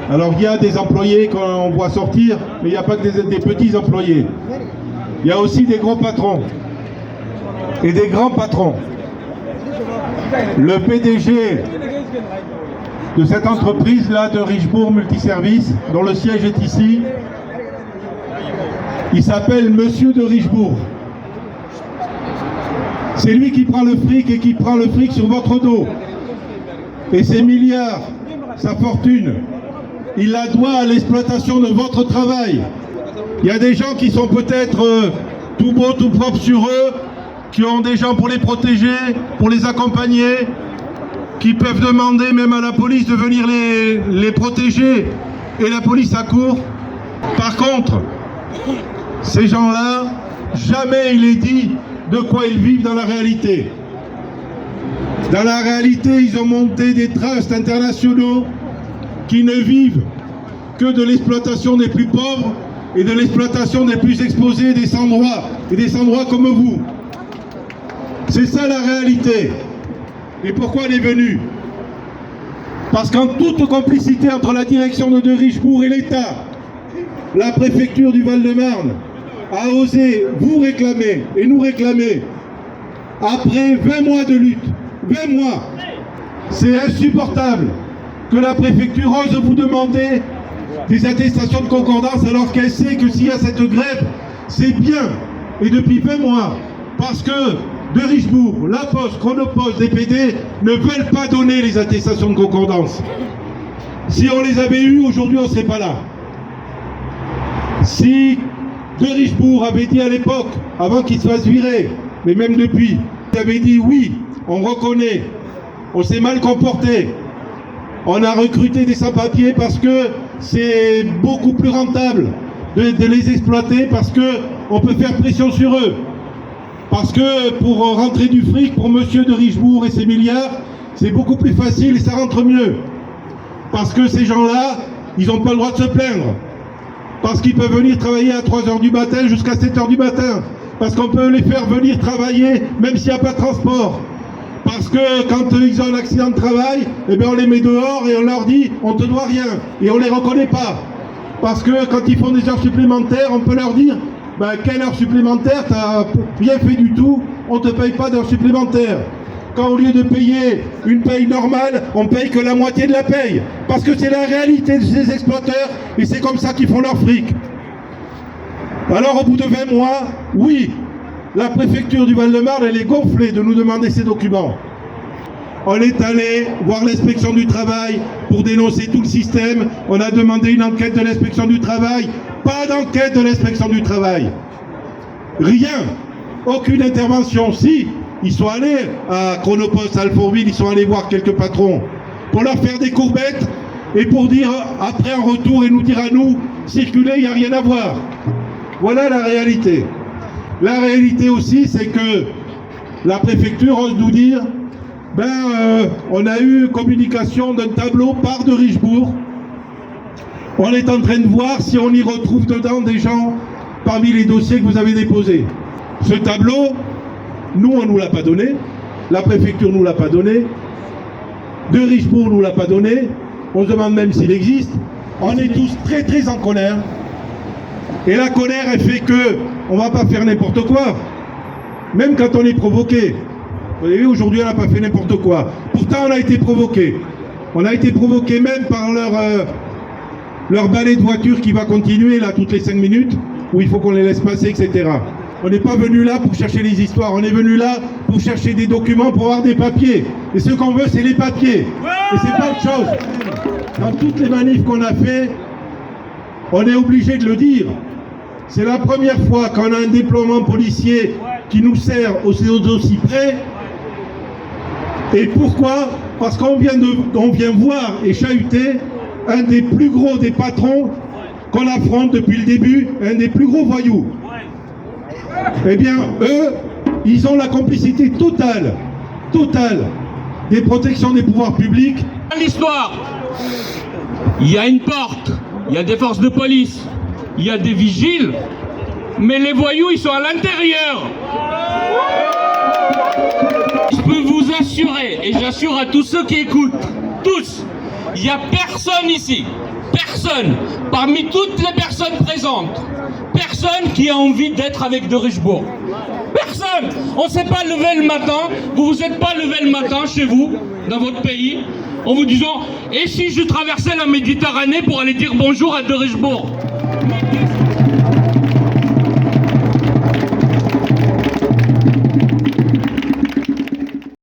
Alors il y a des employés qu'on voit sortir, mais il n'y a pas que des petits employés. Il y a aussi des gros patrons et des grands patrons. Le PDG de cette entreprise-là de Richebourg Multiservice, dont le siège est ici, il s'appelle Monsieur de Richebourg. C'est lui qui prend le fric et qui prend le fric sur votre dos. Et ses milliards, sa fortune, il la doit à l'exploitation de votre travail. Il y a des gens qui sont peut-être tout beaux, tout propres sur eux, qui ont des gens pour les protéger, pour les accompagner, qui peuvent demander même à la police de venir les protéger, et la police accourt. Par contre, ces gens-là, jamais il est dit de quoi ils vivent dans la réalité. Dans la réalité, ils ont monté des trusts internationaux qui ne vivent que de l'exploitation des plus pauvres et de l'exploitation des plus exposés, des sans-droits, et des sans-droits comme vous. C'est ça la réalité. Et pourquoi elle est venue? Parce qu'en toute complicité entre la direction de Richebourg et l'État, la préfecture du Val-de-Marne a osé vous réclamer et nous réclamer, après 20 mois de lutte, 20 mois, c'est insupportable que la préfecture ose vous demander des attestations de concordance alors qu'elle sait que s'il y a cette grève, c'est bien. Et depuis 20 mois, parce que de Richebourg, La Poste, Chronopost, DPD ne veulent pas donner les attestations de concordance. Si on les avait eues, aujourd'hui on ne serait pas là. Si de Richebourg avait dit à l'époque, avant qu'il se fasse virer, mais même depuis, il avait dit oui, on reconnaît, on s'est mal comporté, on a recruté des sans-papiers parce que c'est beaucoup plus rentable de les exploiter, parce qu'on peut faire pression sur eux. Parce que pour rentrer du fric pour monsieur de Richebourg et ses milliards, c'est beaucoup plus facile et ça rentre mieux. Parce que ces gens-là, ils n'ont pas le droit de se plaindre. Parce qu'ils peuvent venir travailler à 3h du matin jusqu'à 7h du matin. Parce qu'on peut les faire venir travailler même s'il n'y a pas de transport. Parce que quand ils ont un accident de travail, eh bien on les met dehors et on leur dit on ne te doit rien. Et on ne les reconnaît pas. Parce que quand ils font des heures supplémentaires, on peut leur dire ben, quelle heure supplémentaire, tu n'as rien fait du tout, on ne te paye pas d'heures supplémentaires. Quand au lieu de payer une paye normale, on paye que la moitié de la paye. Parce que c'est la réalité de ces exploiteurs et c'est comme ça qu'ils font leur fric. Alors au bout de 20 mois, oui, la préfecture du Val-de-Marne, elle est gonflée de nous demander ces documents. On est allé voir l'inspection du travail pour dénoncer tout le système. On a demandé une enquête de l'inspection du travail. Pas d'enquête de l'inspection du travail. Rien. Aucune intervention. Si, ils sont allés à Chronopost, à Alfortville, ils sont allés voir quelques patrons pour leur faire des courbettes et pour dire après en retour et nous dire à nous, circuler, il n'y a rien à voir. Voilà la réalité. La réalité aussi, c'est que la préfecture ose nous dire on a eu communication d'un tableau par de Richebourg. On est en train de voir si on y retrouve dedans des gens parmi les dossiers que vous avez déposés. Ce tableau, nous, on ne nous l'a pas donné. La préfecture ne nous l'a pas donné. De Richebourg ne nous l'a pas donné. On se demande même s'il existe. On est tous très très en colère. Et la colère, elle fait que on ne va pas faire n'importe quoi. Même quand on est provoqué. Vous avez vu, aujourd'hui, on n'a pas fait n'importe quoi. Pourtant, on a été provoqué. On a été provoqué même par leur balai de voiture qui va continuer là toutes les 5 minutes, où il faut qu'on les laisse passer, etc. On n'est pas venu là pour chercher les histoires, on est venu là pour chercher des documents, pour avoir des papiers. Et ce qu'on veut, c'est les papiers. Et c'est pas autre chose. Dans toutes les manifs qu'on a fait, on est obligé de le dire. C'est la première fois qu'on a un déploiement policier qui nous sert aussi près. Et pourquoi? Parce qu'on vient voir et chahuter un des plus gros des patrons qu'on affronte depuis le début, un des plus gros voyous. Eh bien, eux, ils ont la complicité totale des protections des pouvoirs publics. L'histoire, il y a une porte, il y a des forces de police, il y a des vigiles, mais les voyous, ils sont à l'intérieur. Je peux vous assurer, et j'assure à tous ceux qui écoutent, tous, Il n'y a personne ici, personne, parmi toutes les personnes présentes, personne qui a envie d'être avec de Richebourg. Personne. On ne s'est pas levé le matin, vous vous êtes pas levé le matin chez vous, dans votre pays, en vous disant « Et si je traversais la Méditerranée pour aller dire bonjour à de Richebourg ?»